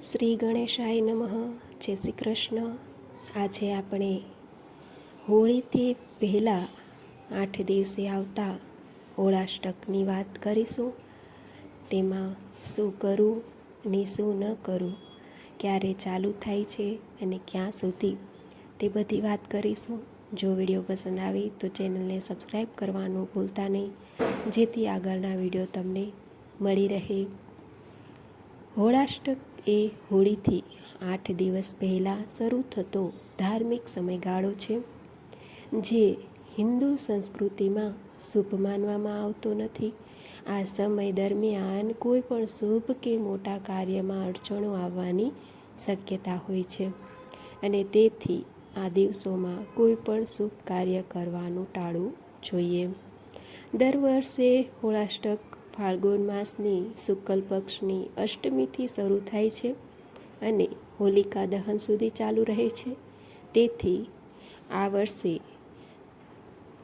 શ્રી ગણેશાય નમઃ. જય શ્રી કૃષ્ણ. આજે આપણે હોળીથી પહેલાં 8 દિવસે આવતા હોળાષ્ટકની વાત કરીશું. તેમાં શું કરવું અને શું ન કરવું, ક્યારે ચાલુ થાય છે અને ક્યાં સુધી, તે બધી વાત કરીશું. જો વિડીયો પસંદ આવે તો ચેનલને સબસ્ક્રાઈબ કરવાનું ભૂલતા નહીં, જેથી આગળના વિડીયો તમને મળી રહે. હોળાષ્ટક એ હોળીથી 8 દિવસ પહેલાં શરૂ થતો ધાર્મિક સમયગાળો છે, જે હિન્દુ સંસ્કૃતિમાં શુભ માનવામાં આવતો નથી. આ સમય દરમિયાન કોઈ પણ શુભ કે મોટા કાર્યમાં અડચણો આવવાની શક્યતા હોય છે, અને તેથી આ દિવસોમાં કોઈ પણ શુભ કાર્ય કરવાનું ટાળવું જોઈએ. દર વર્ષે હોળાષ્ટક ફાલ્ગુન માસની શુક્લ પક્ષની અષ્ટમીથી શરૂ થાય છે અને હોલિકા દહન સુધી ચાલુ રહે છે. તેથી આ વર્ષે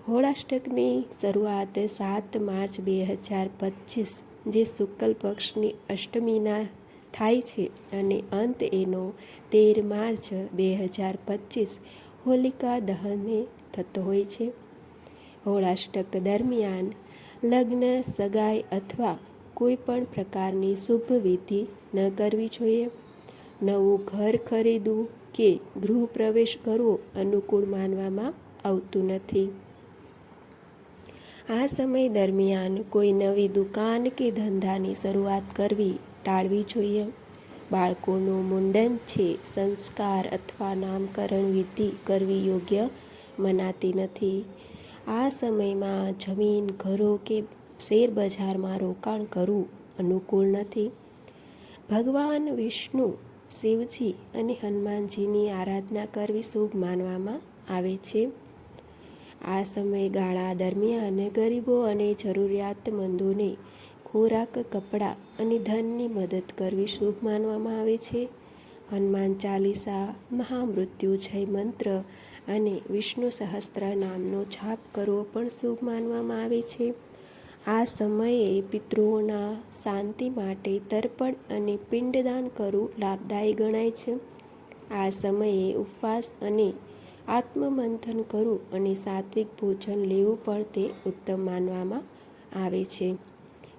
હોળાષ્ટકની શરૂઆત 7 માર્ચ 2025 જે શુક્લ પક્ષની અષ્ટમીના થાય છે અને અંત એનો 13 માર્ચ 2025 હોલિકા દહને થતો હોય છે. હોળાષ્ટક દરમિયાન લગ્ન, સગાઈ અથવા કોઈ પણ પ્રકારની શુભ વિધિ ન કરવી જોઈએ. નવું ઘર ખરીદવું કે ગૃહ પ્રવેશ કરવો અનુકૂળ માનવામાં આવતું નથી. આ સમય દરમિયાન કોઈ નવી દુકાન કે ધંધાની શરૂઆત કરવી ટાળવી જોઈએ. બાળકોનું મુંડન છે, સંસ્કાર અથવા નામકરણ વિધિ કરવી યોગ્ય મનાતી નથી. આ સમયમાં જમીન, ઘરો કે શેર બજારમાં રોકાણ કરવું અનુકૂળ નથી. ભગવાન વિષ્ણુ, શિવજી અને હનુમાનજીની આરાધના કરવી શુભ માનવામાં આવે છે. આ સમયગાળા દરમિયાન ગરીબો અને જરૂરિયાતમંદોને ખોરાક, કપડાં અને ધનની મદદ કરવી શુભ માનવામાં આવે છે. હનુમાન ચાલીસા, મહામૃત્યુંજય મંત્ર અને વિષ્ણુ સહસ્ત્ર નામનો જાપ કરવો પણ શુભ માનવામાં આવે છે. આ સમયે પિતૃઓના શાંતિ માટે તર્પણ અને પિંડદાન કરવું લાભદાયી ગણાય છે. આ સમયે ઉપવાસ અને આત્મમંથન કરવું અને સાત્વિક ભોજન લેવું પણ તે ઉત્તમ માનવામાં આવે છે.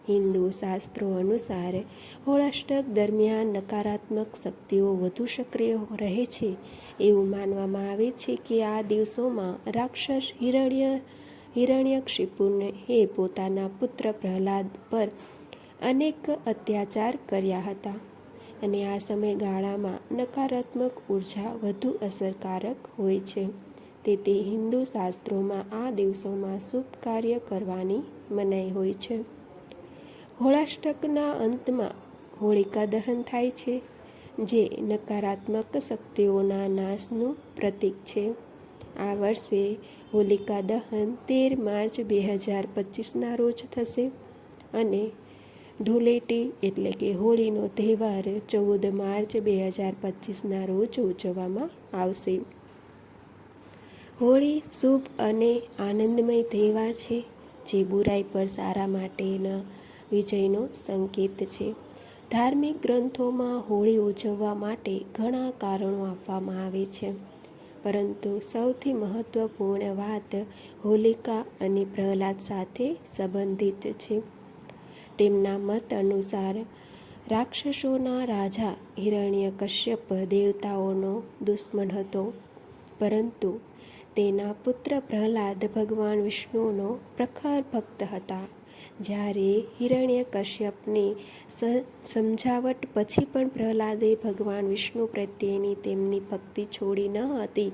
હિન્દુ શાસ્ત્રો અનુસાર હોળાષ્ટક દરમિયાન નકારાત્મક શક્તિઓ વધુ સક્રિય રહે છે. એવું માનવામાં આવે છે કે આ દિવસોમાં રાક્ષસ હિરણ્યકશિપુએ પોતાના પુત્ર પ્રહલાદ પર અનેક અત્યાચાર કર્યા હતા, અને આ સમયગાળામાં નકારાત્મક ઉર્જા વધુ અસરકારક હોય છે. તેથી હિન્દુ શાસ્ત્રોમાં આ દિવસોમાં શુભ કાર્ય કરવાની મનાઈ હોય છે. હોળાષ્ટકના અંતમાં હોલિકા દહન થાય છે, જે નકારાત્મક શક્તિઓના નાશનું પ્રતીક છે. આ વર્ષે હોલિકા દહન 13 માર્ચ 2025ના રોજ થશે અને ધૂળેટી એટલે કે હોળીનો તહેવાર 14 માર્ચ 2025ના રોજ ઉજવવામાં આવશે. હોળી શુભ અને આનંદમય તહેવાર છે, જે બુરાઈ પર સારા માટેના વિજયનો સંકેત છે. ધાર્મિક ગ્રંથોમાં હોળી ઉજવવા માટે ઘણા કારણો આપવામાં આવે છે, પરંતુ સૌથી મહત્વપૂર્ણ વાત હોલિકા અને પ્રહલાદ સાથે સંબંધિત છે. તેમના મત અનુસાર રાક્ષસોના રાજા હિરણ્યકશ્યપ દેવતાઓનો દુશ્મન હતો, પરંતુ તેના પુત્ર પ્રહલાદ ભગવાન વિષ્ણુનો પ્રખર ભક્ત હતા. જ્યારે હિરણ્યકશ્યપની સમજાવટ પછી પણ પ્રહલાદે ભગવાન વિષ્ણુ પ્રત્યેની તેમની ભક્તિ છોડી ન હતી,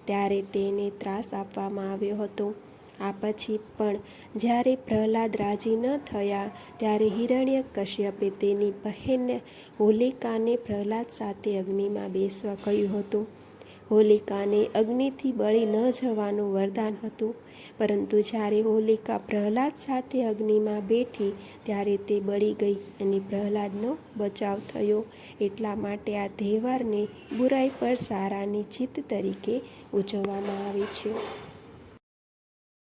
ત્યારે તેને ત્રાસ આપવામાં આવ્યો હતો. આ પછી પણ જ્યારે પ્રહલાદ રાજી ન થયા, ત્યારે હિરણ્યકશ્યપે તેની બહેન હોલિકાને પ્રહલાદ સાથે અગ્નિમાં બેસવા કહ્યું હતું. હોલિકાને અગ્નિથી બળી ન જવાનું વરદાન હતું, પરંતુ જ્યારે હોલિકા પ્રહલાદ સાથે અગ્નિમાં બેઠી ત્યારે તે બળી ગઈ અને પ્રહલાદનો બચાવ થયો. એટલા માટે આ તહેવારને બુરાઈ પર સારાની જીત તરીકે ઉજવવામાં આવે છે.